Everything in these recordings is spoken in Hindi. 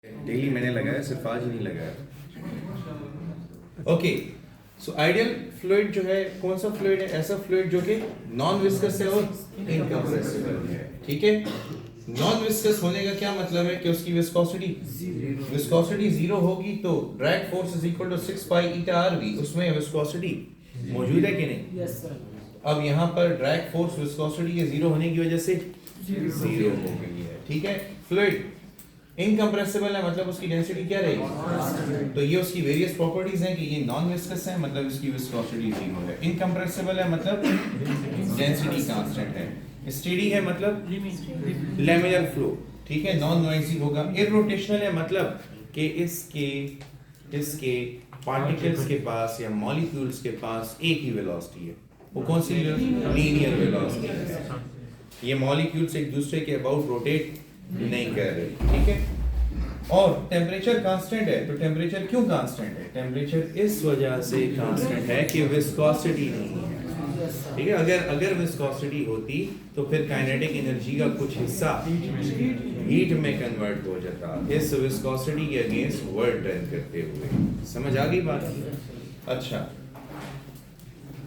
डेली मैंने लगाया, सिर्फ आज ही नहीं लगाया। ओके, सो आइडियल फ्लूइड जो है कौन सा फ्लूइड है? ऐसा फ्लूइड जो कि नॉन विस्कस है और इनकम्प्रेसिबल है। ठीक है, नॉन विस्कस होने का क्या मतलब है कि उसकी विस्कोसिटी जीरो होगी, तो drag force is equal to 6 pi eta R V, उसमें विस्कोसिटी मौजूद है कि नहीं? Yes sir. अब यहाँ पर ड्रैग फोर्स विस्कोसिटी के जीरो होने की वजह से जीरो हो गई है। ठीक है, फ्लूइड इनकम्प्रेसिबल है मतलब उसकी डेंसिटी क्या रहेगी? तो ये उसकी वेरियस प्रॉपर्टीज हैं कि ये नॉन विस्कस है मतलब इसकी विस्कोसिटी जीरो है, इनकम्प्रेसिबल है मतलब डेंसिटी कांस्टेंट है, स्टेडी है मतलब लैमिनर फ्लो। ठीक है, नॉन नॉइजी होगा, इररोटेशनल है मतलब कि इसके पार्टिकल्स के पास या मॉलिक्यूल्स के पास एक ही वेलोसिटी है। वो कौन सी? लीनियर वेलोसिटी है। ये मॉलिक्यूल्स एक दूसरे के अबाउट रोटेट नहीं कर रहे। ठीक है, और टेम्परेचर कांस्टेंट है। तो टेम्परेचर क्यों कांस्टेंट है? टेम्परेचर इस वजह से कांस्टेंट है कि विस्कोसिटी नहीं है। ठीक है, अगर विस्कोसिटी होती तो फिर काइनेटिक एनर्जी का कुछ हिस्सा हीट में कन्वर्ट हो जाता, इस विस्कोसिटी के अगेंस्ट वर्क डन करते हुए। समझ आ गई बात? अच्छा,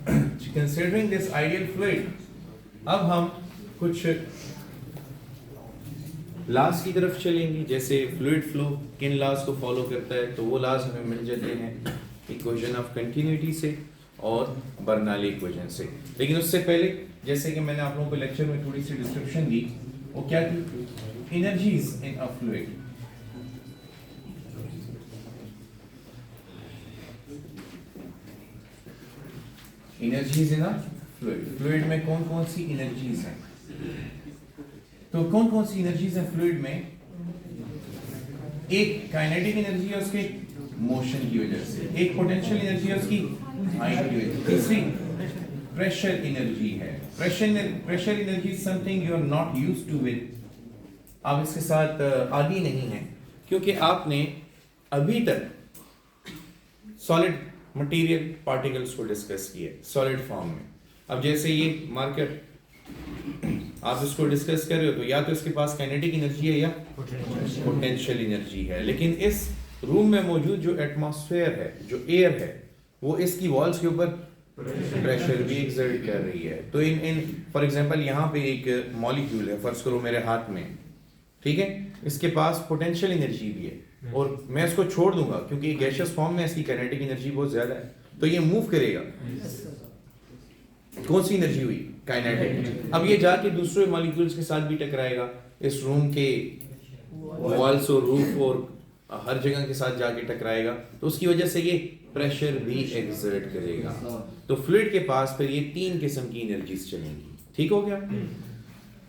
कंसीडरिंग दिस आइडियल फ्लूइड, अब हम कुछ लॉज की तरफ चलेंगे। जैसे फ्लूइड फ्लो किन लॉज को फॉलो करता है, तो वो लॉज हमें मिल जाते हैं इक्वेशन ऑफ कंटिन्यूटी से और बर्नौली इक्वेशन से। लेकिन उससे पहले, जैसे कि मैंने आप लोगों को लेक्चर में थोड़ी सी डिस्क्रिप्शन दी, वो क्या थी? Energies in a fluid. Energies in a fluid, fluid में कौन कौन सी एनर्जीज हैं? तो कौन कौन सी एनर्जीज हैं फ्लूइड में? एक काइनेटिक एनर्जी है उसके मोशन की वजह से, एक पोटेंशियल एनर्जी है उसकी हाइट की वजह से, तीसरी प्रेशर एनर्जी है। Pressure energy is something you are not used to with, आप इसके साथ आदी नहीं है, क्योंकि आपने अभी तक सॉलिड मटेरियल पार्टिकल्स को डिस्कस किया सॉलिड फॉर्म में। अब जैसे ये मार्कर आप इसको डिस्कस कर रहे हो, तो या तो इसके पास काइनेटिक एनर्जी है या पोटेंशियल एनर्जी है। लेकिन इस रूम में मौजूद जो एटमॉस्फेयर है, जो एयर है, वो इसकी वॉल्स के ऊपर प्रेशर भी एक्सर्ट कर रही है। तो इन फॉर एग्जांपल यहाँ पे एक मॉलिक्यूल है, फर्ज करो मेरे हाथ में, ठीक है, इसके पास पोटेंशियल एनर्जी भी है और मैं इसको छोड़ दूंगा क्योंकि गैसियस फॉर्म में इसकी काइनेटिक एनर्जी बहुत ज्यादा है, तो ये मूव करेगा। कौन सी एनर्जी हुई? काइनेटिक। अब ये जाके दूसरे मॉलिक्यूल्स के साथ भी टकराएगा, इस रूम के वॉल्स और रूफ और हर जगह के साथ जाके टकराएगा, तो उसकी वजह से ये प्रेशर भी एक्सर्ट करेगा। तो फ्लूइड के पास फिर ये तीन किस्म की एनर्जीज चलेंगी। ठीक हो गया?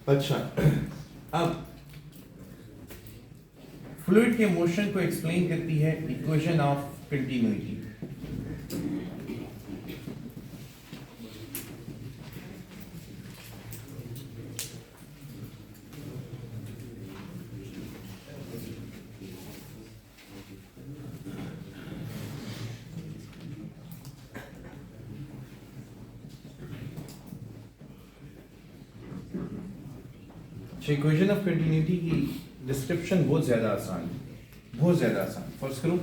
अच्छा, अब फ्लूइड के मोशन को एक्सप्लेन करती है equation of continuity. Equation of continuity की डिस्क्रिप्शन बहुत ज्यादा आसान है, बहुत ज्यादा आसान। फर्स्ट करो,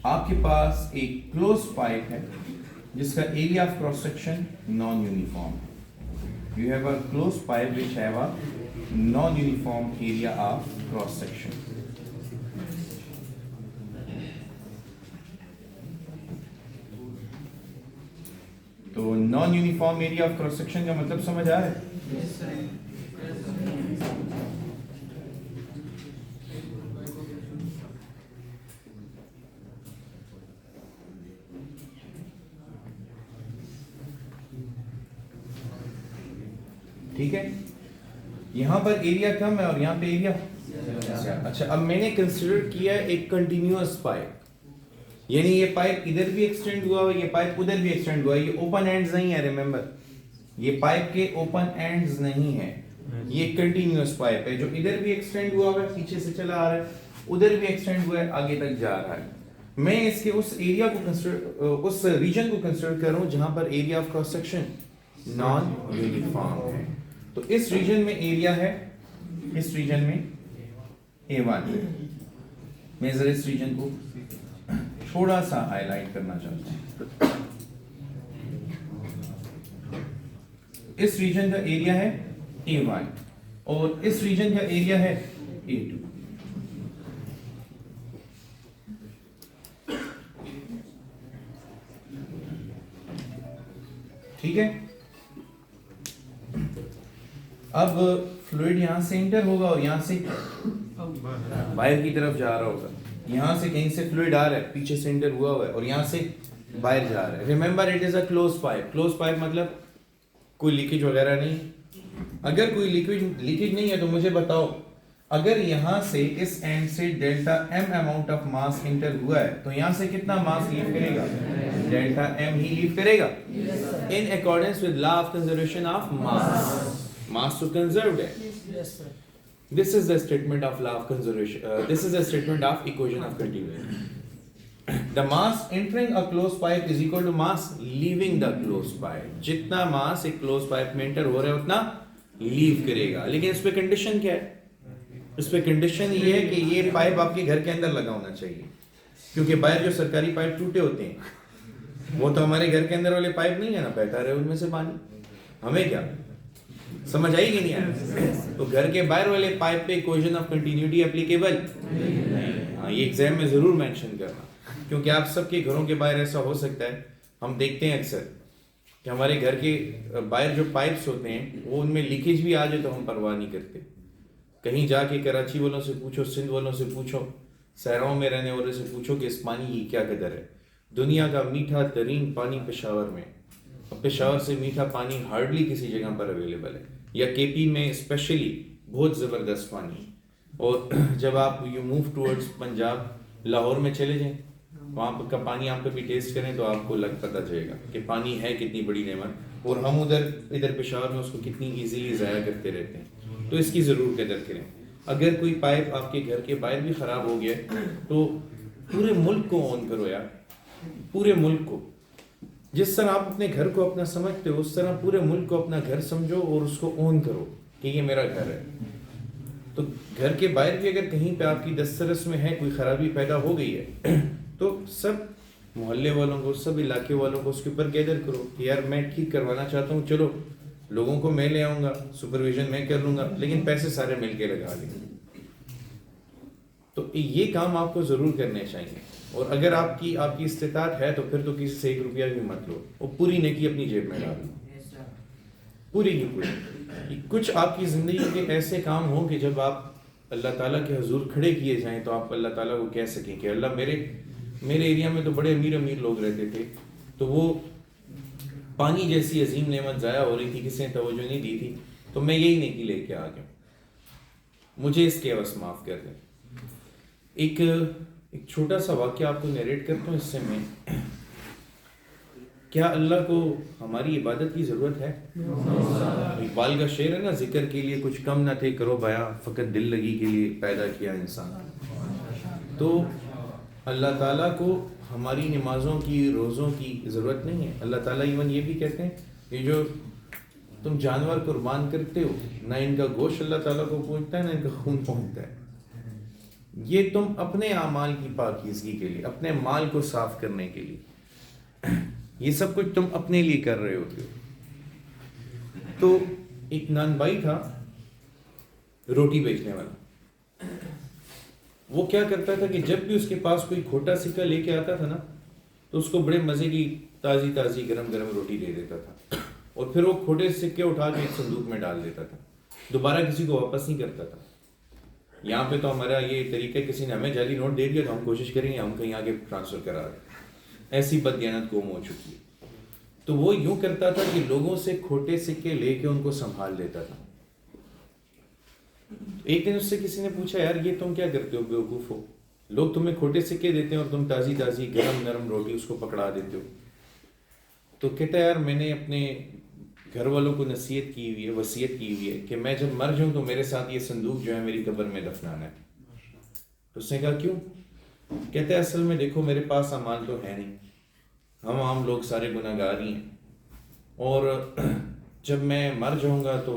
आपके पास एक क्लोज पाइप है जिसका area of cross section non uniform. You have a close pipe which have a non uniform area of cross section. तो non uniform area of cross section का मतलब समझ आ रहा है? ठीक है, यहां पर एरिया कम है और यहां पे एरिया। अच्छा, अब मैंने कंसीडर किया एक कंटिन्यूअस पाइप, यानी ये पाइप इधर भी एक्सटेंड हुआ है, ये पाइप उधर भी एक्सटेंड हुआ है, ये ओपन एंड्स नहीं है। रिमेंबर, ये पाइप के ओपन एंड्स नहीं है, ये कंटिन्यूअस पाइप है जो इधर भी एक्सटेंड हुआ है, पीछे से चला आ रहा है, उधर भी एक्सटेंड हुआ है, आगे तक जा रहा है। मैं इसके उस एरिया को कंसीडर, उस रीजन को कंसीडर कर रहा हूं जहां पर area of cross section non uniform है। तो इस रीजन में एरिया है, इस रीजन में A1। मैं जरा इस रीजन को थोड़ा सा हाईलाइट करना चाहता हूँ। इस रीजन का एरिया है A1 और इस रीजन का एरिया है A2। ठीक है, अब फ्लूइड यहां से इंटर होगा और यहां से बाहर की तरफ जा रहा होगा। यहां से कहीं से फ्लूइड आ रहा है, पीछे से इंटर हुआ है और यहां से बाहर जा रहा है। Remember it is a close pipe. Close pipe मतलब कोई लीकेज वगैरह नहीं। अगर कोई लीकेज नहीं है तो मुझे बताओ, अगर यहां से इस एंड से delta m amount of mass enter हुआ है तो यहां से कितना मास लीव करेगा? डेल्टा m ही लीव करेगा in accordance with law of conservation of mass. Mass तो कंजर्व्ड है। This is the statement of law of conservation. This is the statement of equation of continuity. The mass entering a closed pipe is equal to mass leaving the closed pipe. जितना मास एक क्लोज पाइप में एंटर हो रहा है उतना लीव करेगा। लेकिन इस पे कंडीशन क्या है? इस पे कंडीशन ये है कि ये पाइप आपके घर के अंदर लगा होना चाहिए, क्योंकि बाहर जो सरकारी पाइप टूटे होते हैं वो तो हमारे घर के अंदर वाले पाइप नहीं है ना, बहता रहे उनमें से पानी। हमें क्या समझ आई कि नहीं आई? तो घर के बाहर वाले पाइप पे इक्वेशन ऑफ कंटिन्यूटी एप्लीकेबल नहीं। हाँ, ये एग्जाम में जरूर मेंशन करना, क्योंकि आप सबके घरों के बाहर ऐसा हो सकता है। हम देखते हैं अक्सर कि हमारे घर के बाहर जो पाइप्स होते हैं वो उनमें लीकेज भी आ जाए तो हम परवाह नहीं करते। कहीं जाके कराची वालों से पूछो, सिंध वालों से पूछो, शहरों में रहने वालों से पूछो कि इस पानी की क्या कदर है। दुनिया का मीठा तरीन पानी पेशावर में, पेशावर से मीठा पानी हार्डली किसी जगह पर अवेलेबल है, या केपी में स्पेशली बहुत ज़बरदस्त पानी। और जब आप you move towards Punjab, Lahore में चले जाएं, वहाँ का पानी आप कभी टेस्ट करें तो आपको पता चलेगा कि पानी है कितनी बड़ी नेमत। और हम इधर पेशावर में उसको कितनी ईजीली ज़ाया करते रहते हैं। तो इसकी ज़रूर कदर करें। अगर कोई पाइप आपके घर के बाहर भी ख़राब हो गया तो पूरे मुल्क को ऑन करो यार, पूरे मुल्क को। जिस तरह आप अपने घर को अपना समझते हो उस तरह पूरे मुल्क को अपना घर समझो और उसको ऑन करो कि ये मेरा घर है। तो घर के बाहर भी अगर कहीं पे आपकी दस्तरस में है कोई ख़राबी पैदा हो गई है तो सब मोहल्ले वालों को, सब इलाके वालों को उसके ऊपर गैदर करो कि यार मैं ठीक करवाना चाहता हूँ, चलो लोगों को मैं ले आऊँगा, सुपरविजन मैं कर लूँगा, लेकिन पैसे सारे मिल के लगा लेंगे। तो ये काम आपको ज़रूर करने चाहिए। और अगर आपकी इस्तिताअत है तो फिर तो किसी से 1 रुपया भी मत लो, वो पूरी नेकी अपनी जेब में डाल लो, पूरी की पूरी। कुछ आपकी ज़िंदगी के ऐसे काम हों कि जब आप अल्लाह ताला के हुजूर खड़े किए जाएं तो आप अल्लाह ताला को कह सकें कि अल्लाह मेरे एरिया में तो बड़े अमीर लोग रहते थे, तो वो पानी जैसी अजीम नेमत ज़ाया हो रही थी, किसी ने तवज्जो नहीं दी थी, तो मैं यही नेकी लेके आ गया, मुझे इसके अवस माफ़ कर दें। एक छोटा सा वाक़या आपको नरेट करता हूँ इससे मैं। क्या अल्लाह को हमारी इबादत की ज़रूरत है? इकबाल का शेर है ना, जिक्र के लिए कुछ कम न थे करो बया, फ़कत दिल लगी के लिए पैदा किया इंसान। तो अल्लाह ताला को हमारी नमाज़ों की, रोज़ों की ज़रूरत नहीं है। अल्लाह ताला इवन ये भी कहते हैं कि जो तुम जानवर कुर्बान करते हो, ना इनका गोश्त अल्लाह ताला को पहुँचता है ना इनका खून पहुँचता है। ये तुम अपने आमाल की पाकीज़गी के लिए, अपने माल को साफ करने के लिए, ये सब कुछ तुम अपने लिए कर रहे होते हो। तो एक नानबाई था रोटी बेचने वाला, वो क्या करता था कि जब भी उसके पास कोई खोटा सिक्का लेके आता था ना तो उसको बड़े मज़े की ताज़ी ताज़ी गरम गरम रोटी दे देता था, और फिर वो खोटे सिक्के उठा के एक संदूक में डाल देता था, दोबारा किसी को वापस नहीं करता था। यहाँ पे तो हमारा ये तरीका, किसी ने हमें जाली नोट दे दिया तो हम कोशिश करेंगे हम कहीं आगे ट्रांसफ़र करा दें, ऐसी बददियानत कौम हो चुकी है। तो वो यूँ करता था कि लोगों से खोटे सिक्के लेके उनको संभाल लेता था। एक दिन उससे किसी ने पूछा, यार ये तुम क्या करते हो बेवकूफ़ हो, लोग तुम्हें खोटे सिक्के देते हैं और तुम ताज़ी ताज़ी गरम नरम रोटी उसको पकड़ा देते हो। तो कहता है, यार मैंने अपने घर वालों को नसीहत की हुई है, वसीयत की हुई है कि मैं जब मर जाऊं तो मेरे साथ ये संदूक जो है मेरी कब्र में दफनाना है। तो उसने कहा क्यों? कहते हैं असल में देखो मेरे पास अमाल तो है नहीं, हम आम लोग सारे गुनाहगार ही हैं, और जब मैं मर जाऊंगा तो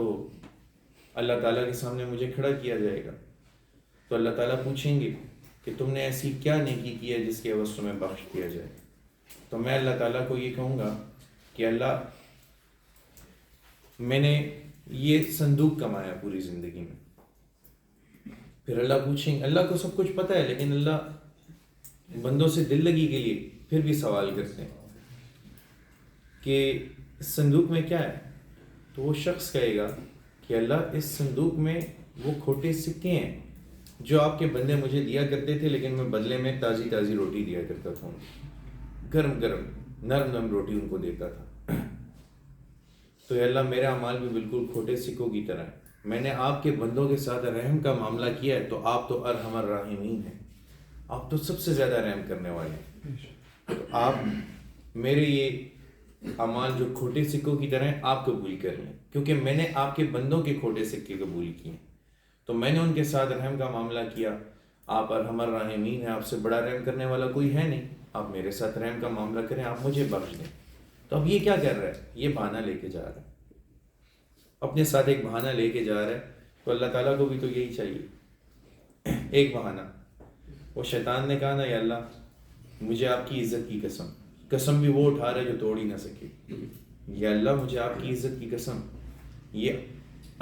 अल्लाह ताला के सामने मुझे खड़ा किया जाएगा। तो अल्लाह ताला पूछेंगे कि तुमने ऐसी क्या नेकी की है जिसके एवज़ तुम्हें बख्श दिया जाए। तो मैं अल्लाह ताला को ये कहूँगा कि अल्लाह, मैंने ये संदूक कमाया पूरी ज़िंदगी में। फिर अल्लाह पूछेंगे, अल्लाह को सब कुछ पता है, लेकिन अल्लाह बंदों से दिल लगी के लिए फिर भी सवाल करते हैं कि इस संदूक में क्या है। तो वो शख्स कहेगा कि अल्लाह, इस संदूक में वो खोटे सिक्के हैं जो आपके बंदे मुझे दिया करते थे, लेकिन मैं बदले में ताज़ी ताज़ी रोटी दिया करता था, गरम गरम नरम नरम रोटी उनको देता था। तो अल्लाह, मेरा अमाल भी बिल्कुल खोटे सिक्कों की तरह है। मैंने आपके बंदों के साथ रहम का मामला किया है, तो आप तो अरहमर राहिमीन हैं, आप तो सबसे ज़्यादा रहम करने वाले हैं। तो आप मेरे ये अमाल जो खोटे सिक्कों की तरह हैं, आप कबूल कर लें, क्योंकि मैंने आपके बंदों के खोटे सिक्के कबूल किए। तो मैंने उनके साथ रहम का मामला किया। आप अरहमर राहिमीन हैं, आपसे बड़ा रहम करने वाला कोई है नहीं। आप मेरे साथ रहम का मामला करें, आप मुझे बख्श दें। तो अब ये क्या कर रहा है? ये बहाना लेके जा रहा है, अपने साथ एक बहाना लेके जा रहा है। तो अल्लाह ताला को भी तो यही चाहिए, एक बहाना। वो शैतान ने कहा ना, या अल्लाह, मुझे आपकी इज़्ज़त की कसम, कसम भी वो उठा रहा है जो तोड़ ही ना सके। या अल्लाह, मुझे आपकी इज़्ज़त की कसम, ये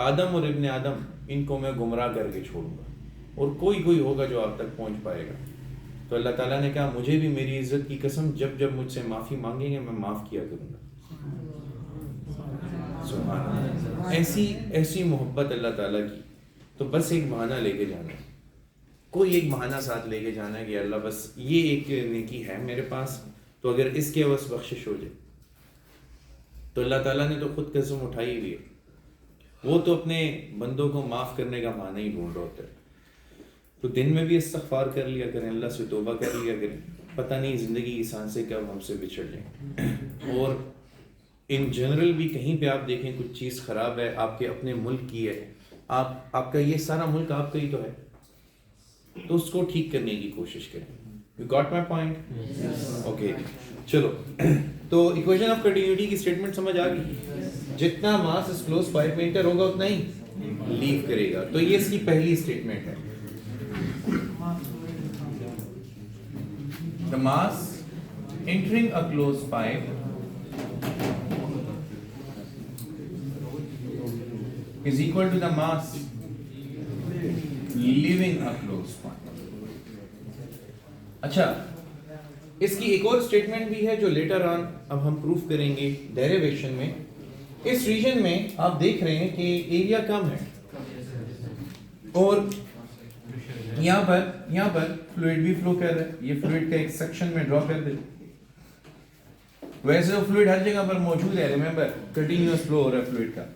आदम और इब्ने आदम, इनको मैं गुमराह करके छोड़ूंगा, और कोई कोई होगा जो आप तक पहुंच पाएगा। तो अल्लाह ताला ने कहा, मुझे भी मेरी इज़्ज़त की कसम, जब जब मुझसे माफ़ी मांगेंगे मैं माफ़ किया करूँगा। सुभान अल्लाह। ऐसी ऐसी मोहब्बत अल्लाह ताला की। तो बस एक बहाना लेके जाना है, कोई एक बहाना साथ लेके जाना है कि अल्लाह, बस ये एक नेकी है मेरे पास, तो अगर इसके अवस बख्शिश हो जाए। तो अल्लाह ताला ने तो खुद कसम उठाई हुई है, वो तो अपने बंदों को माफ़ करने का बहाना ही ढूंढ रहा होता है। तो दिन में भी इस्तग़फ़ार कर लिया करें, अल्लाह से तौबा कर लिया करें, पता नहीं ज़िंदगी की सांसें कब हमसे बिछड़ जाएं। और इन जनरल भी कहीं पे आप देखें कुछ चीज़ ख़राब है, आपके अपने मुल्क की है, आपका ये सारा मुल्क आपका ही तो है, तो उसको ठीक करने की कोशिश करें। You got my point? Okay, चलो। तो इक्वेशन ऑफ कंटिन्यूटी की स्टेटमेंट समझ आ गई। जितना मास इस क्लोज पाइप में एंटर होगा उतना ही लीव करेगा। तो ये इसकी पहली स्टेटमेंट है। The mass entering a close pipe is equal to the mass leaving a closed pipe. अच्छा, इसकी एक और स्टेटमेंट भी है जो लेटर ऑन अब हम प्रूफ करेंगे डेरिवेशन में। इस रीजन में आप देख रहे हैं कि एरिया कम है, और यहाँ पर फ्लूइड भी फ्लो कर रहा है। ये फ्लूइड का एक सेक्शन में ड्रॉ कर दे। वैसे तो फ्लूइड हर जगह पर मौजूद है, रिमेंबर कंटिन्यूअस फ्लो हो रहा है फ्लूइड का,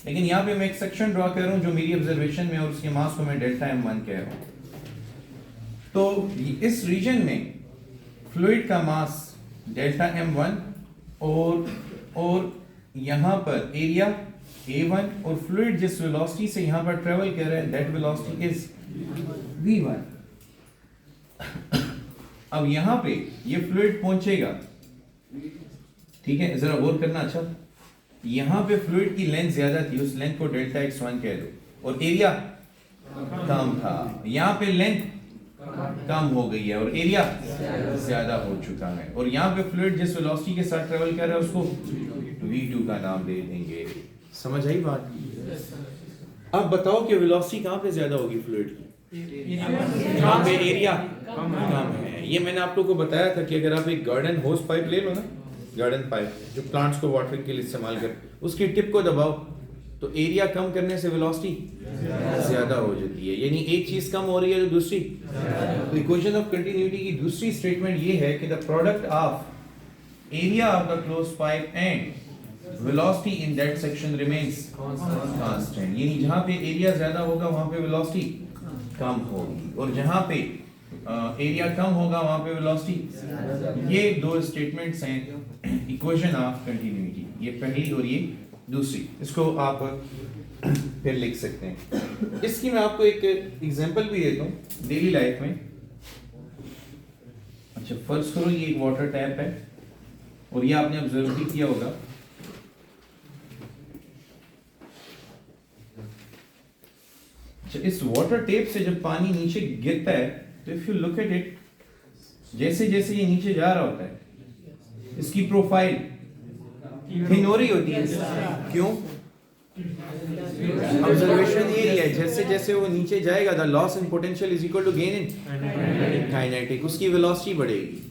लेकिन यहाँ पे मैं एक सेक्शन ड्रॉ कर रहा हूँ जो मेरी ऑब्जर्वेशन में, और उसके मास को मैं डेल्टा m1 कह रहा हूँ। तो इस रीजन में फ्लूइड का मास डेल्टा m1, और यहाँ पर एरिया a1, और फ्लूइड जिस वेलोसिटी से यहाँ पर ट्रेवल कर रहा है दैट वेलोसिटी इज v1। अब यहाँ पे ये फ्लूइड पहुंचेगा, ठीक है, जरा गौर करना। अच्छा, यहाँ पे फ्लूइड की लेंथ ज्यादा थी, उस लेंथ को डेल्टा x1 कह दो, और एरिया कम था। यहाँ पे लेंथ कम हो गई है और एरिया ज्यादा हो चुका है, और यहाँ पे फ्लूइड जिस वेलोसिटी के साथ ट्रेवल कर रहा है उसको v2 का नाम दे देंगे। समझ आई बात? अब बताओ कि वेलोसिटी कहाँ पे ज्यादा होगी फ्लूइड की? जहाँ पे एरिया कम है। ये मैंने आप लोगों को बताया था कि अगर आप एक गार्डन होस पाइप ले लो ना, गार्डन पाइप जो प्लांट्स को वाटरिंग के लिए इस्तेमाल कर, उसकी टिप को दबाओ तो एरिया कम करने से वेलोसिटी ज्यादा हो जाती है, यानी एक चीज कम हो रही है तो दूसरी। तो इक्वेशन ऑफ कंटिन्यूटी की दूसरी स्टेटमेंट ये है कि the product of area of the closed pipe and velocity in that section remains constant, यानी जहां पे एरिया ज्यादा होगा वहां पे वेलोसिटी कम होगी, और जहां पे एरिया कम होगा वहां पे वेलोसिटी। ये दो स्टेटमेंट्स हैं इक्वेशन ऑफ कंटिन्यूटी, ये पहली और ये दूसरी। इसको आप फिर लिख सकते हैं। इसकी मैं आपको एक एग्जांपल भी देता हूँ डेली लाइफ में। अच्छा, फर्ज करो ये एक वाटर टैप है, और ये आपने ऑब्जर्व भी किया होगा, अच्छा, इस वाटर टेप से जब पानी नीचे गिरता है तो if you look at it, जैसे जैसे ये नीचे जा रहा होता है इसकी प्रोफाइल थिन हो रही होती है। क्यों? ऑब्जर्वेशन यही है, जैसे जैसे वो नीचे जाएगा the loss in potential is equal to gain in kinetic, उसकी वेलोसिटी बढ़ेगी।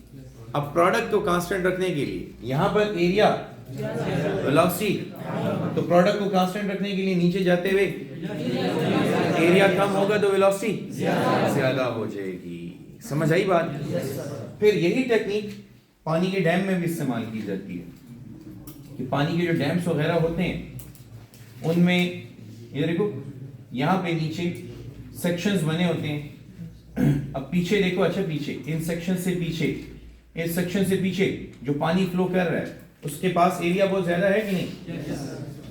अब प्रोडक्ट को कांस्टेंट रखने के लिए यहाँ पर एरिया वेलोसिटी, तो प्रोडक्ट को कांस्टेंट रखने के लिए नीचे जाते हुए एरिया कम होगा तो वेलोसिटी ज्यादा हो जाएगी। समझ आई बात? फिर यही टेक्निक पानी के डैम में भी इस्तेमाल की जाती है कि पानी के जो डैम्स वगैरह होते हैं उनमें ये देखो यहाँ पे नीचे सेक्शंस बने होते हैं। अब पीछे देखो, अच्छा पीछे इन सेक्शन से पीछे, इस सेक्शन से पीछे जो पानी फ्लो कर रहा है उसके पास एरिया बहुत ज्यादा है कि नहीं?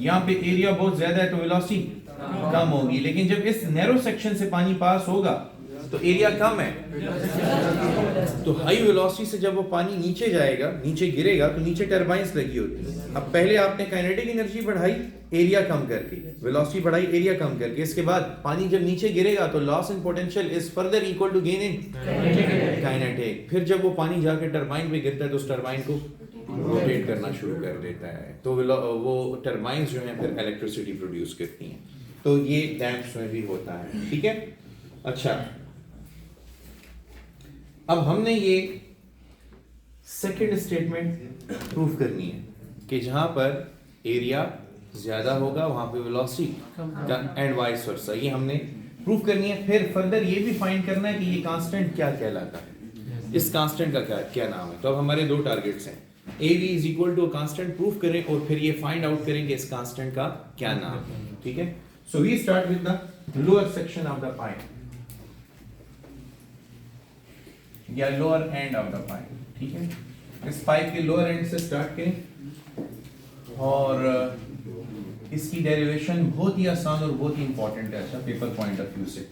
यहाँ पे एरिया बहुत ज्यादा है तो वेलोसिटी कम होगी, लेकिन जब इस नैरो सेक्शन से पानी पास होगा तो एरिया कम है। तो हाई वेलोसिटी से जब वो पानी नीचे जाएगा, नीचे गिरेगा, तो नीचे टरबाइंस लगी होती है। अब पहले आपने काइनेटिक एनर्जी बढ़ाई एरिया कम करके, वेलोसिटी बढ़ाई एरिया कम करके, इसके बाद पानी जब नीचे गिरेगा तो loss in potential is further equal to gain in kinetic. फिर जब वो पानी जाके टरबाइन पे गिरता है तो उस टरबाइन को रोटेट करना शुरू कर देता है, तो वो टरबाइंस जो हैं फिर इलेक्ट्रिसिटी प्रोड्यूस करती हैं। तो ये डैम्स में भी होता है, ठीक है। अच्छा, अब हमने ये सेकंड स्टेटमेंट प्रूफ करनी है कि जहां पर एरिया ज्यादा होगा वहां पे वेलोसिटी एंड वाइस वर्सा, ये हमने प्रूफ करनी है। फिर फर्दर ये भी फाइंड करना है कि ये कांस्टेंट क्या कहलाता है, इस कांस्टेंट का क्या नाम है। तो अब हमारे दो टारगेट्स हैं, A V is equal to constant proof करें और फिर ये फाइंड आउट करें कि इस कांस्टेंट का क्या नाम है, ठीक है। So we start with the lower section of the pipe या lower end of the pipe, ठीक है। इस पाइप के लोअर एंड से स्टार्ट करें और इसकी डेरिवेशन बहुत ही आसान और बहुत ही इंपॉर्टेंट है, अच्छा पेपर पॉइंट ऑफ व्यू से।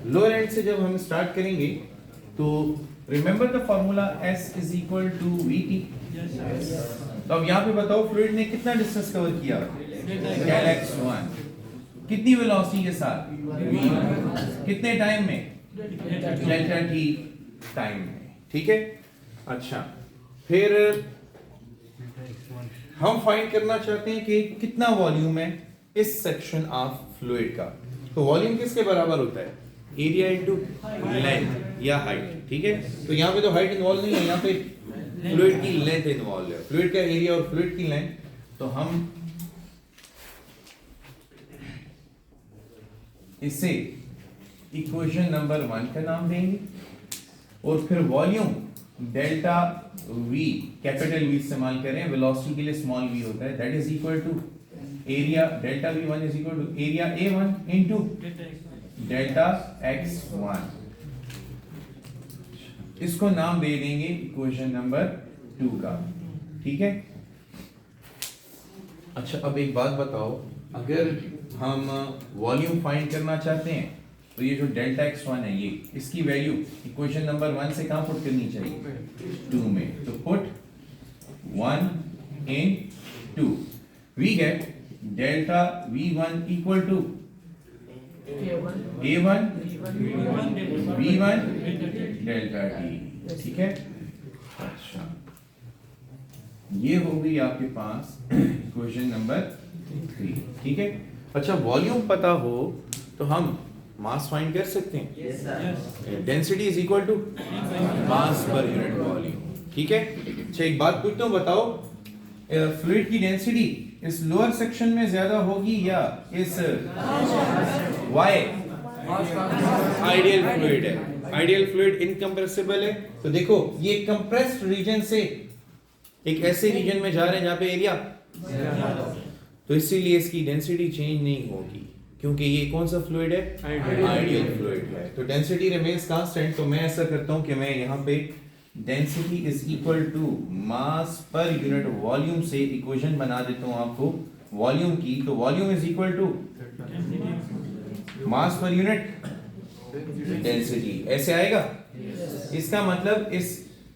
लोअर एंड से जब हम स्टार्ट करेंगे तो remember the formula S is equal to VT। तो अब यहाँ पे बताओ फ्लूइड ने कितना डिस्टेंस कवर किया? डेल x1, कितनी वेलोसिटी के साथ? v, कितने टाइम में? डेल्टा t टाइम में, ठीक है। अच्छा, फिर हम फाइंड करना चाहते हैं कि कितना वॉल्यूम है इस सेक्शन ऑफ फ्लूइड का। तो वॉल्यूम किसके बराबर होता है? एरिया इनटू लेंथ या हाइट, ठीक है। तो यहाँ पे तो हाइट इन्वॉल्व नहीं है, यहाँ पे फ्लूइड की लेंथ इन्वॉल्व है, फ्लूइड का एरिया और फ्लूइड की लेंथ। तो हम इसे इक्वेशन नंबर 1 का नाम देंगे और फिर volume delta V, capital V इस्तेमाल करें, वेलोसिटी के लिए स्मॉल v होता है, that is equal to area delta V1 is equal to area A1 into delta x1। इसको नाम दे देंगे इक्वेशन नंबर 2 का, ठीक है। अच्छा, अब एक बात बताओ, अगर हम वॉल्यूम फाइंड करना चाहते हैं तो ये जो डेल्टा x1 है ये इसकी वैल्यू इक्वेशन नंबर 1 से कहां पुट करनी चाहिए? 2 में। तो put 1 in 2, we get delta V1 equal to A1 V1 delta t, ठीक है। अच्छा, ये हो गई आपके पास इक्वेशन नंबर 3, ठीक है। अच्छा, वॉल्यूम पता हो तो हम मास फाइंड कर सकते हैं। Density is equal to mass per unit volume, ठीक है। अच्छा, एक बात पूछता हूँ, बताओ फ्लूइड की डेंसिटी इस लोअर सेक्शन में ज्यादा होगी या इस वाई? आइडियल फ्लूइड है, आइडियल फ्लूइड इनकम्प्रेसिबल है। तो देखो ये कंप्रेस्ड रीजन से एक ऐसे रीजन में जा रहे हैं जहां पे एरिया, तो इसीलिए इसकी डेंसिटी चेंज नहीं होगी क्योंकि ये कौन सा फ्लूइड है? आइडियल फ्लूइड है। तो डेंसिटी रिमेन्स कांस्टेंट। तो मैं ऐसा करता हूं कि मैं यहाँ पे density is equal to mass per unit volume से इक्वेशन बना देता हूं आपको वॉल्यूम की। तो volume is equal to mass per unit density, ऐसे आएगा। इसका मतलब इस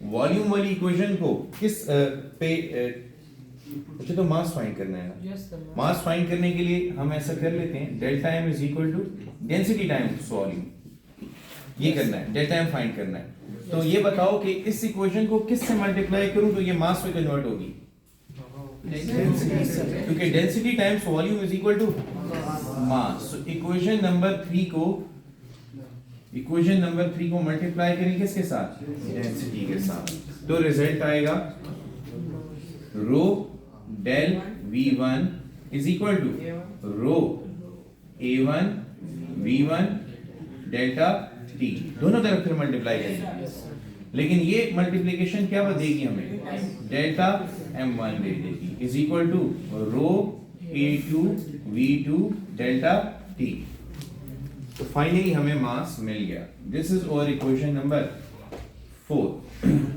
वॉल्यूम वाली इक्वेशन को किस पे अच्छा तो मास फाइंड करना है ना। मास फाइंड करने के लिए हम ऐसा कर लेते हैं, delta M is equal to density times volume. ये करना है, डेल्टा एम फाइंड करना है। तो ये बताओ कि इस इक्वेशन को किससे मल्टीप्लाई करूं तो ये मास में कन्वर्ट होगी, क्योंकि density times volume is equal to mass. So equation number 3 को मल्टीप्लाई करेंगे किसके साथ, डेंसिटी के साथ। तो रिजल्ट आएगा rho del v1 is equal to rho a1 v1 delta t। दोनों तरफ फिर मल्टीप्लाई करेंगे, लेकिन ये मल्टीप्लिकेशन क्या देगी हमें, डेल्टा m1 दे देगी is equal to rho a2 v2 delta t। तो फाइनली हमें मास मिल गया। This is our equation number 4।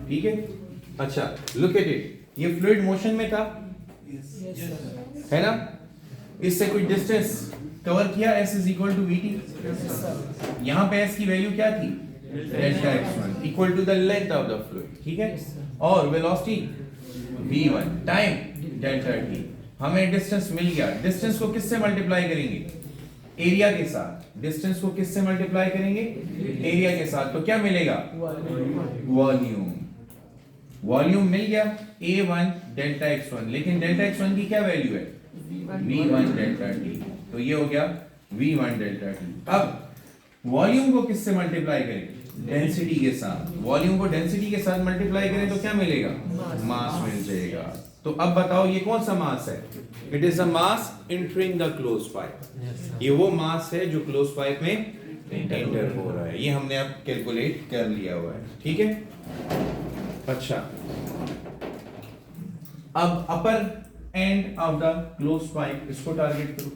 ठीक है। अच्छा लुक एट इट, ये फ्लूइड मोशन में था है ना, इससे कुछ डिस्टेंस कवर किया, s is equal to vt। यहाँ पे s की वैल्यू क्या थी, delta x1 equal to the length of the fluid. ठीक है। और velocity v1 time delta t। हमें डिस्टेंस मिल गया। डिस्टेंस को किससे मल्टीप्लाई करेंगे, एरिया के साथ। डिस्टेंस को किससे मल्टीप्लाई करेंगे, एरिया के साथ। तो क्या मिलेगा, वॉल्यूम। वॉल्यूम मिल गया a1 डेल्टा x1, लेकिन डेल्टा x1 की क्या वैल्यू है, v1 डेल्टा t। तो ये हो गया v1 डेल्टा t। अब वॉल्यूम को किससे मल्टीप्लाई करें, डेंसिटी के साथ। वॉल्यूम को डेंसिटी के साथ मल्टीप्लाई करें तो क्या मिलेगा, मास मिल जाएगा। तो अब बताओ ये कौन सा मास है, it is a mass entering the close pipe. ये वो मास है जो क्लोज पाइप में एंटर हो रहा है। ये हमने अब कैलकुलेट कर लिया हुआ है। ठीक है। अच्छा अब upper end of the close pipe, इसको टारगेट करो।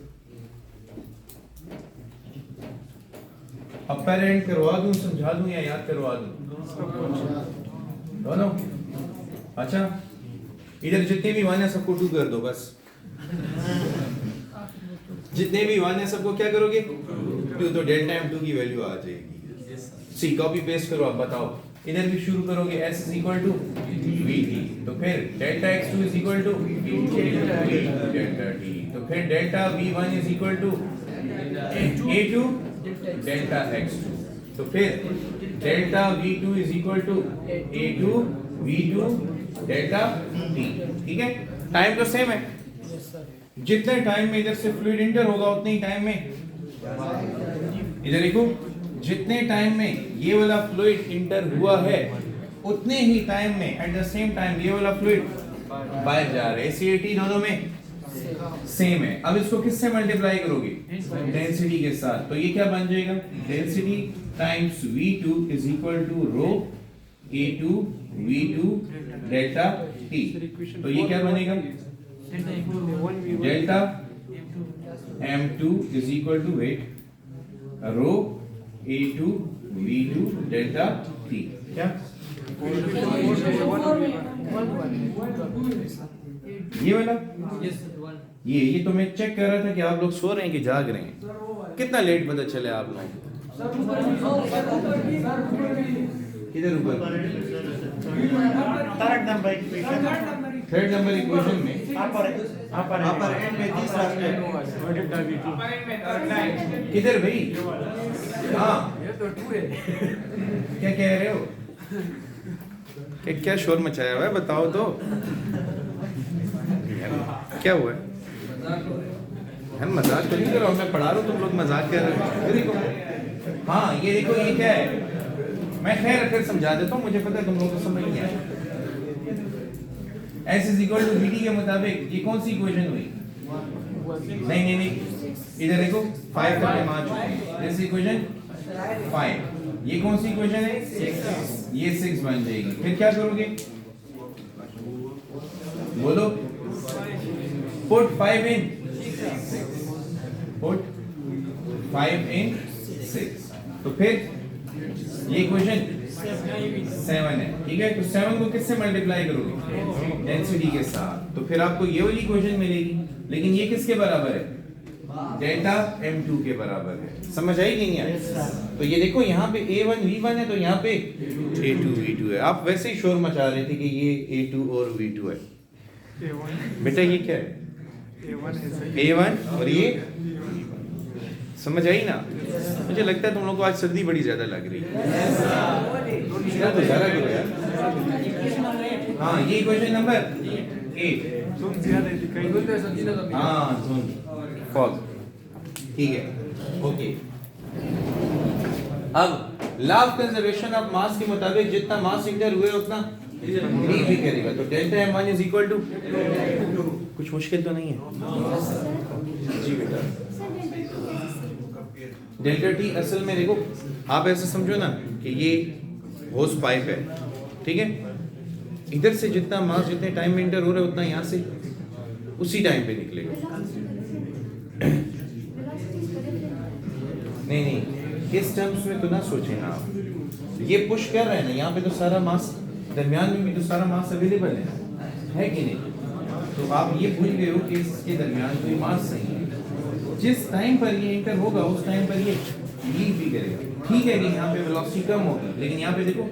अपर एंड करवा दूं, समझा दूं या याद करवा दूं, दोनों। अच्छा इधर जितने भी वन है सबको 2 कर दो बस। जितने भी वन है सबको क्या करोगे, 2। तो डेल्टा m2 की वैल्यू आ जाएगी। सी कॉपी पेस्ट करो। अब बताओ इधर भी शुरू करोगे, s is equal to vt। तो फिर delta x2 is equal to delta t। तो फिर delta v1 is equal to a2 delta x2। तो फिर delta v2 is equal to a2 v2 delta t। ठीक है। टाइम तो सेम है, जितने टाइम में इधर से फ्लूइड इंटर होगा उतने ही टाइम में, इधर देखो, जितने टाइम में ये वाला फ्लूइड इंटर हुआ है उतने ही टाइम में एट द सेम टाइम ये वाला फ्लूइड बाहर जा रहा है। CAT दोनों में सेम है। अब इसको किससे मल्टीप्लाई करोगे, डेंसिटी के साथ। तो ये क्या बन जाएगा, density times v2 is equal to rho a2 v2 delta t। तो ये क्या बनेगा, delta m2 is equal to weight rho a2 v2 delta t। क्या ये वाला, ये तो मैं चेक कर रहा था कि आप लोग सो रहे हैं कि जाग रहे हैं। कितना लेट पता चले आप लोग, किधर ऊपर, थर्ड नंबर इक्वेशन में अपर एंड में तीसरा किधर भाई, हाँ क्या कह रहे हो, क्या शोर मचाया हुआ है बताओ तो, क्या हुआ है, मजाक तो नहीं कर रहा हूँ, मैं पढ़ा रहा हूँ तुम लोग मजाक कर रहे हो। हाँ ये देखो ये क्या है, मैं खैर फिर समझा देता हूँ, मुझे पता है तुम लोगों को समझ नहीं आया। S is equal to VT के मुताबिक ये कौन सी इक्वेशन हुई, नहीं इधर देखो 5 तक हम आ चुके हैं, दिस इक्वेशन 5, ये कौन सी इक्वेशन है 6, ये 6 बन जाएगी। फिर क्या करोगे बोलो, पुट 5 in 6, तो फिर ये इक्वेशन 7 है। ठीक है, तो 7 को किससे मल्टीप्लाई करोगे, डेंसिटी के साथ। तो फिर आपको ये वाली इक्वेशन मिलेगी, लेकिन ये किसके बराबर है, डेल्टा m2 के बराबर है। समझ आई कि नहीं आई? तो ये देखो यहाँ पे a1 v1 है, तो यहाँ पे a2 v2 है। आप वैसे ही शोर मचा रहे थे कि ये a2 और v2 है, बेटा ये क्या है? A1 और ये समझ आई ना? मुझे लगता है तुम लोग को आज सर्दी बड़ी ज्यादा लग रही है। तो ज़रा करो यार। हाँ ये क्वेश्चन नंबर 8। हाँ धुंध, फॉग, ठीक है, ओके। अब law of conservation of mass के मुताबिक जितना मास इंटर हुए उतना लीव भी करेगा। तो delta m1 is equal to, कुछ मुश्किल तो नहीं है जी बेटा। डेल्टा टी असल में देखो आप ऐसे समझो ना कि ये होस पाइप है, ठीक है, इधर से जितना मास जितने टाइम में इंटर हो रहा है उतना यहाँ से उसी टाइम पे निकलेगा। नहीं इस टर्म्स में तो ना सोचें ना आप, ये पुश कर रहे हैं ना, यहाँ पे तो सारा मास, दरमियान में भी तो सारा मास अवेलेबल है कि नहीं? तो आप ये भूल गए हो कि इसके दरमियान कोई मास नहीं है। जिस टाइम पर ये इंटर होगा उस टाइम पर ये लीव भी करेगा। ठीक है कि यहाँ पे वेलोसिटी कम होगी, लेकिन यहाँ पे देखो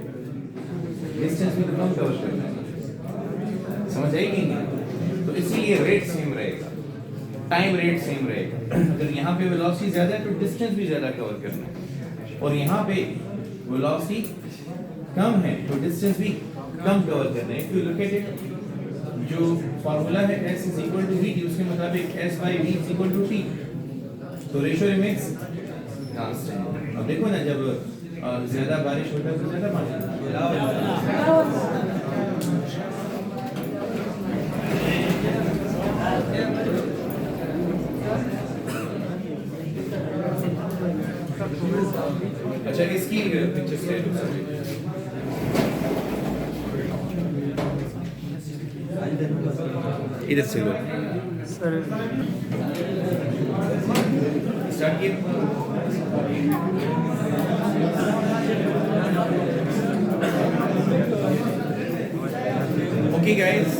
डिस्टेंस भी तो कम कवर करना है, समझ आएगी नहीं? तो इसीलिए रेट सेम रहेगा, टाइम रेट सेम रहेगा। अगर यहाँ पे वेलोसिटी ज्यादा है तो डिस्टेंस भी ज्यादा कवर करना है, और यहाँ पे वेलोसिटी कम है तो डिस्टेंस भी कम कवर करना है। If you look at it, जो फार्मूला है S is equal to VT, उसके मुताबिक S by V is equal to T, तो रेशियो रिमेन्स कांस्टेंट। अब देखो ना जब ज्यादा बारिश होता है तो ज्यादा पानी अच्छा इसकी पिक्चर से इधर से लो स्टार्ट किए। Okay guys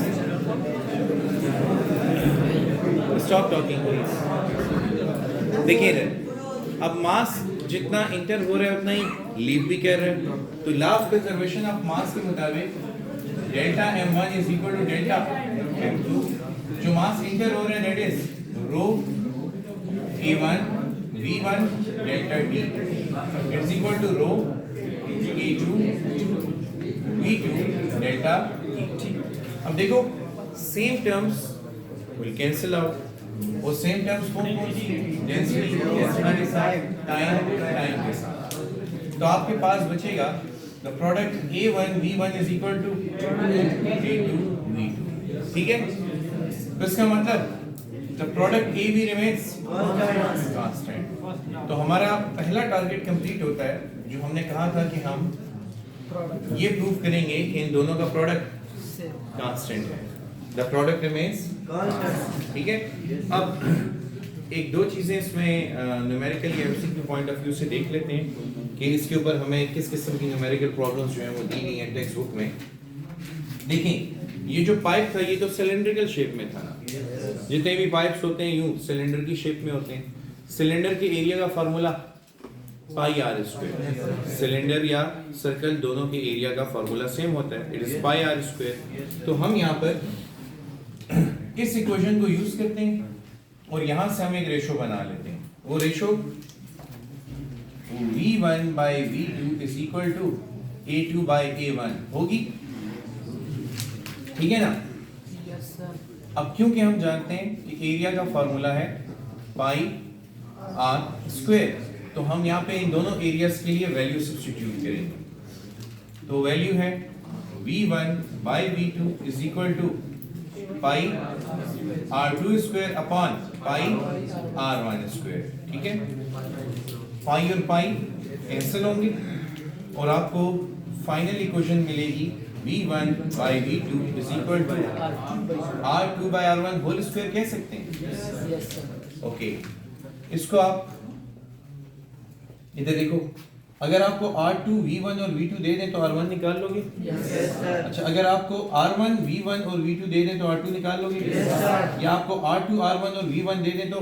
stop talking please. देखिए अब मास जितना इंटर हो रहा है उतना ही लीव भी कर रहा है। तो law of conservation of mass के मुताबिक delta m1 is equal to delta m2, जो मास इंटर हो रहा है that is rho a1 v1 delta t is equal to rho a2 v2 delta t। अब देखो same terms will cancel out, वो सेम टर्म्स कौन कौन सी? डेंसिटी के साथ, टाइम के साथ। तो आपके पास बचेगा the product a1 v1 is equal to a2 v2, ठीक है? तो इसका मतलब the product ab remains constant। तो हमारा पहला टारगेट कंप्लीट होता है, जो हमने कहा था कि हम ये प्रूव करेंगे कि इन दोनों का प्रोडक्ट कांस्टेंट है, द प्रोडक्ट रिमेन्स कांस्टेंट, ठीक है? अब एक दो चीजें इसमें न्यूमेरिकल या एमसीक्यू पॉइंट ऑफ व्यू से देख लेते हैं कि इसके ऊपर हमें किस किस्म की न्यूमेरिकल प्रॉब्लम्स जो हैं वो दी गई हैं टेक्स्ट बुक में। देखें ये जो पाइप था ये तो सिलेंड्रिकल शेप में था ना, जितने भी पाइप्स होते हैं यूं सिलेंडर की शेप में होते हैं। सिलेंडर के एरिया का formula pi R square, cylinder या सर्कल दोनों के एरिया का फार्मूला सेम होता है, it is pi R square. तो हम यहाँ पर इस इक्वेशन को यूज करते हैं और यहाँ से हम एक रेशो बना लेते हैं। वो ratio v1 by v2 is equal to a2 by a1 होगी, ठीक है ना? अब क्योंकि हम जानते हैं कि एरिया का फॉर्मूला है पाई आर स्क्वायर, तो हम यहाँ पे इन दोनों एरियाज के लिए वैल्यू सब्स्टिट्यूट करेंगे। तो वैल्यू है v1 by v2 is equal to pi r2 square upon pi r1 square, ठीक है? पाई और पाई कैंसिल होंगे और आपको फाइनल इक्वेशन मिलेगी v1 by v2 is equal to r2 by r1 whole square कह सकते हैं। ओके इसको आप इधर देखो, अगर आपको r2 v1 और v2 दे दें तो r1 निकाल लोगे? अच्छा अगर आपको r1 v1 और v2 दे दें तो r2 निकाल लोगे? या आपको r2 r1 और v1 दे दें तो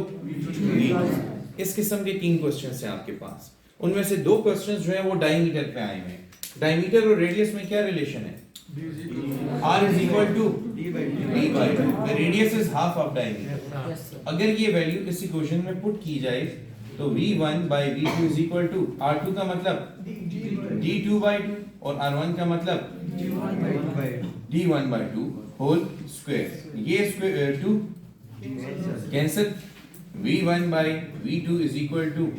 v2? इस किस्म के 3 क्वेश्चंस हैं आपके पास, उनमें से 2 क्वेश्चंस जो हैं वो डायमीटर पे आए हैं। डायमीटर और रेडियस में क्या रिलेशन है? R is equal to D by 2. The radius is half of diameter. Yes, sir. अगर ये वैल्यू इस इक्वेशन में पुट की जाए तो V1 by V2 is equal to R2 का मतलब D2 by 2 और R1 का मतलब D1 by 2 होल स्क्वायर. ये square 2 cancel. V1 by V2 is equal to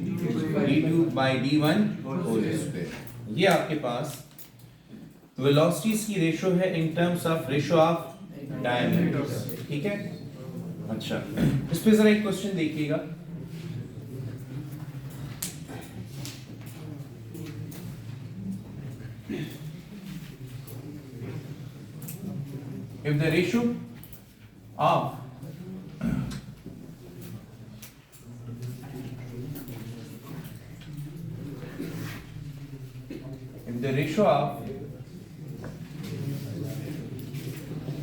D2 by D1 whole square. ये आपके पास वेलोसिटीज की रेशो है in terms of ratio of diameters. ठीक है. अच्छा, इस पे जरा एक क्वेश्चन देखिएगा. if the ratio of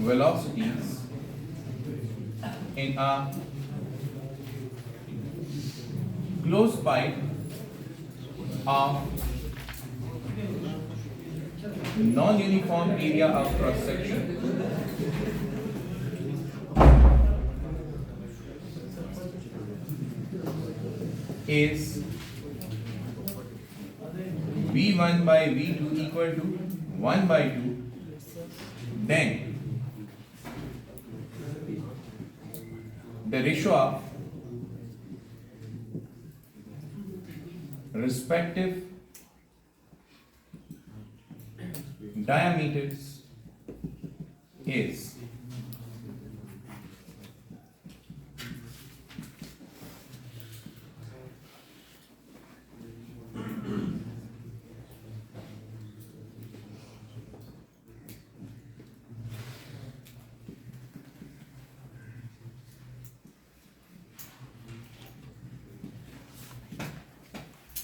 velocities in a closed pipe of non-uniform area of cross section is V1 by V2 equal to 1 by 2, then the ratio of respective diameters is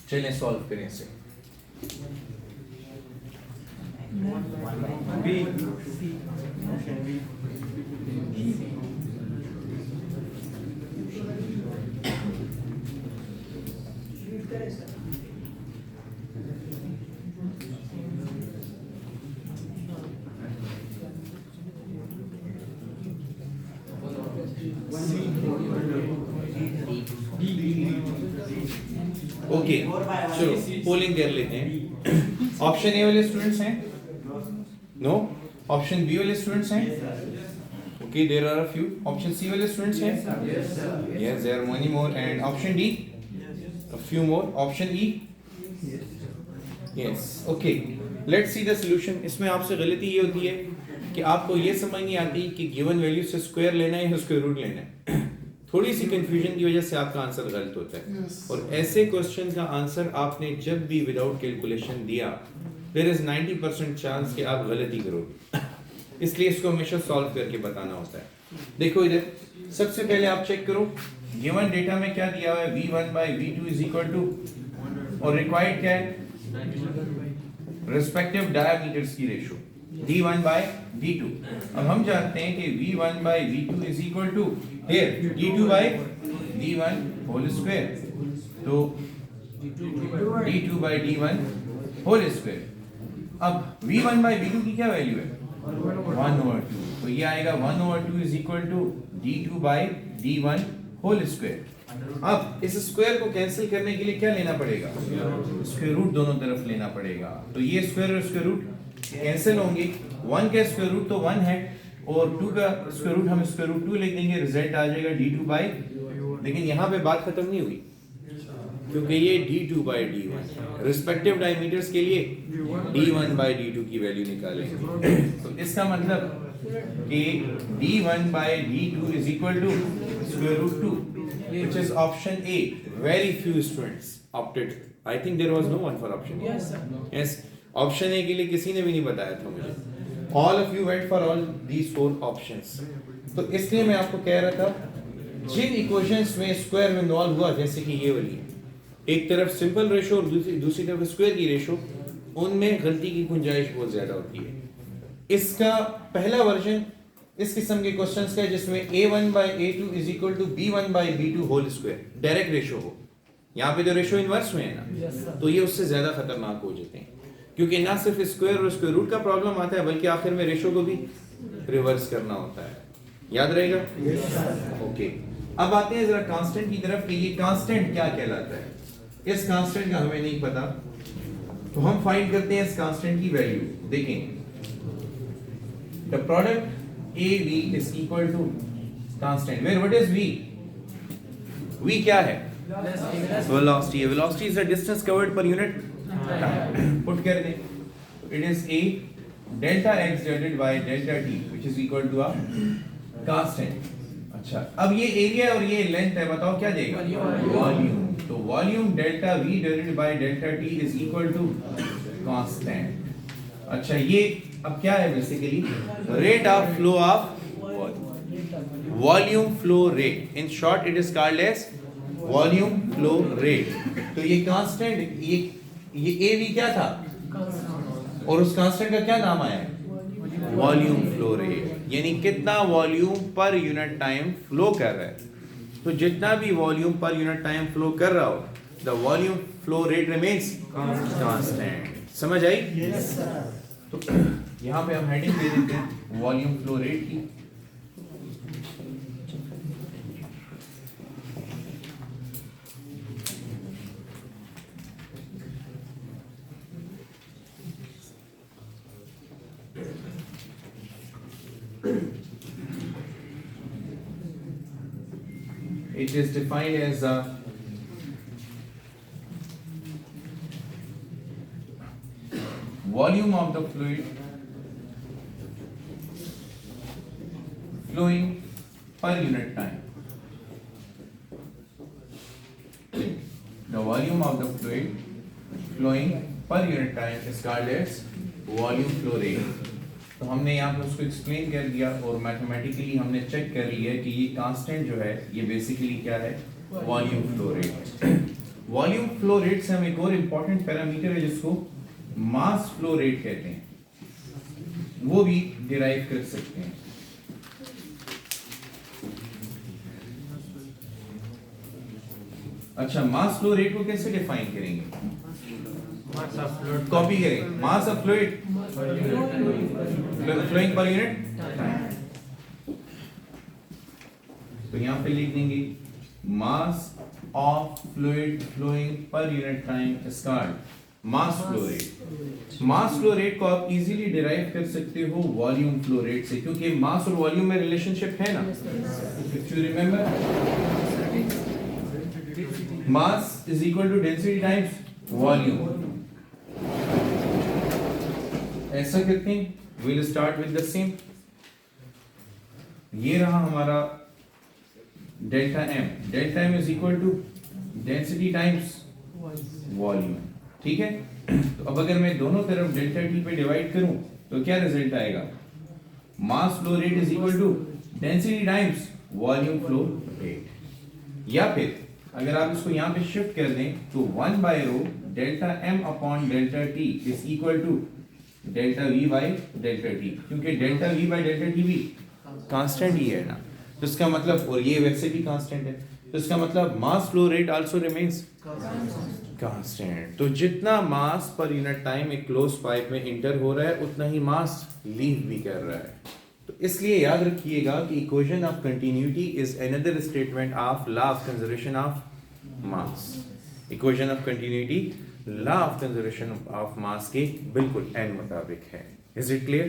चलें सॉल्व करें इसे. ओके, चलो पोलिंग कर लेते हैं. ऑप्शन ए वाले स्टूडेंट्स हैं? नो. ऑप्शन बी वाले स्टूडेंट्स हैं? Okay, there are a few. Option C वाले स्टूडेंट्स हैं? Yes, there are many more. And option D? a few more. Option E? Yes. Okay, let's see the solution. इसमें आपसे गलती ये होती है कि आपको ये समझ नहीं आती कि गिवन वैल्यू से स्क्वायर लेना है या स्क्वायर रूट लेना है. थोड़ी सी कंफ्यूजन की वजह से आपका आंसर गलत होता है. और ऐसे क्वेश्चन का आंसर आपने जब भी विदाउट कैलकुलेशन दिया, देयर इज 90% चांस कि आप गलती करोगे. इसलिए इसको हमेशा सॉल्व करके बताना होता है. देखो इधर, सबसे पहले आप चेक करो गिवन डेटा में क्या दिया हुआ है. V1 by V2 is equal to, और रिक्वायर्ड क्या है? रिस्पेक्टिव डायमीटर्स की रेशो D1 by D2. अब हम जानते हैं कि V1 by V2 is equal to here D2 by D1 whole square. तो D2 by D1 whole square. अब V1 by V2 की क्या वैल्यू है? 1/2. तो ये आएगा 1/2 is equal to D2 by D1 whole square. अब इस स्क्वायर को कैंसिल करने के लिए क्या लेना पड़ेगा? स्क्वायर रूट दोनों तरफ लेना पड़ेगा. तो ये स्क्वायर और स्क्वायर रूट कैंसिल होंगे. 1 का स्क्वायर रूट तो 1 है और 2 का स्क्वायर रूट हम स्क्वायर रूट 2 लिख देंगे. रिजल्ट आ जाएगा D2 by, लेकिन यहाँ पे बात खत्म नहीं हुई क्योंकि ये D2 by D1 respective diameters के लिए D1 by D2 की वैल्यू निकालेंगे. तो इसका मतलब कि D1 by D2 is equal to square root 2, which is option A. Very few students opted. I think there was no one for option A. Yes, sir. Yes. Option A के लिए किसी ने भी नहीं बताया था मुझे. All of you went for all these 4 options. तो इसलिए मैं आपको कह रहा था जिन इक्वेशंस में स्क्वायर इन्वॉल्व हुआ, जैसे कि ये वाली, एक तरफ सिंपल रेशो और दूसरी तरफ स्क्वायर की रेशो, उनमें गलती की गुंजाइश बहुत ज्यादा होती है. इसका पहला वर्जन इस किस्म के क्वेश्चंस का है जिसमें A1 by A2 is equal to B1 by B2 whole square direct ratio हो. यहाँ पे तो रेशो इनवर्स में है ना, Yes, sir. तो ये उससे ज्यादा खतरनाक हो जाते हैं. क्योंकि ना सिर्फ स्क्वायर और स्क्वायर रूट का प्रॉब्लम आता है बल्कि आखिर में रेशो को भी रिवर्स करना होता है। याद रहेगा? ओके, अब आते हैं जरा कांस्टेंट की तरफ कि ये कांस्टेंट क्या कहलाता है। इस कांस्टेंट का हमें नहीं पता, तो हम फाइंड करते हैं इस कांस्टेंट की वैल्यू। देखें, the product A V is equal to constant where what is V? V क्या है? Velocity. Velocity is the distance covered per unit time. Put कर दें, it is A delta X divided by delta T which is equal to a constant. अच्छा, अब ये एरिया और ये लेंथ है, बताओ क्या देगा? वॉल्यूम। तो volume delta V divided by delta T is equal to constant. अच्छा, ये अब क्या है? Basically rate of flow of volume flow rate. In short it is called as volume flow rate. तो ये कांस्टेंट, ये ए वी क्या था और उस कांस्टेंट का क्या नाम आया? वॉल्यूम फ्लो रेट, यानी कितना वॉल्यूम पर यूनिट टाइम फ्लो कर रहा है। तो जितना भी वॉल्यूम पर यूनिट टाइम फ्लो कर रहा हो, the volume flow rate remains constant. समझ आई? Yes sir. तो यहाँ पे हम हेडिंग दे देते हैं वॉल्यूम फ्लो रेट की। It is defined as a volume of the fluid flowing per unit time. The volume of the fluid flowing per unit time is called as volume flow rate. तो हमने यहाँ पे उसको एक्सप्लेन कर दिया और मैथमेटिकली हमने चेक कर लिया कि ये कांस्टेंट जो है ये बेसिकली क्या है? Volume flow rate. Volume flow rate से हम एक और इम्पोर्टेंट पैरामीटर है जिसको मास फ्लो रेट कहते हैं, वो भी डिराइव कर सकते हैं। अच्छा, मास फ्लो रेट को कैसे डिफाइन करेंगे? कॉपी करें, mass of fluid flowing per unit time. तो यहां पे लिख देंगे mass of fluid flowing per unit time is called mass flow rate. Mass flow rate को आप इजीली डिराइव कर सकते हो वॉल्यूम फ्लो रेट से, क्योंकि मास और वॉल्यूम में रिलेशनशिप है ना। If you remember, mass is equal to density times volume. ऐसा करते हैं, we'll start with the same। ये रहा हमारा delta M. Delta M is equal to density times volume, ठीक है। तो अब अगर मैं दोनों तरफ डेल्टा टी पे डिवाइड करूं तो क्या रिजल्ट आएगा? Mass flow rate is equal to density times volume flow rate. या फिर अगर आप इसको यहाँ पे शिफ्ट कर दें तो 1 by rho delta M upon delta T is equal to delta V by delta T, क्योंकि delta V by delta T भी कांस्टेंट ही है ना। तो इसका मतलब, और ये वैसे भी कांस्टेंट है, तो इसका मतलब मास flow rate also remains constant. तो जितना मास पर यूनिट टाइम एक क्लोज पाइप में इंटर हो रहा है उतना ही मास लीव भी कर रहा है। तो इसलिए याद रखिएगा कि equation of continuity is another statement of law of conservation of mass. Equation of continuity law of conservation of mass के बिल्कुल एन मुताबिक है। Is it clear?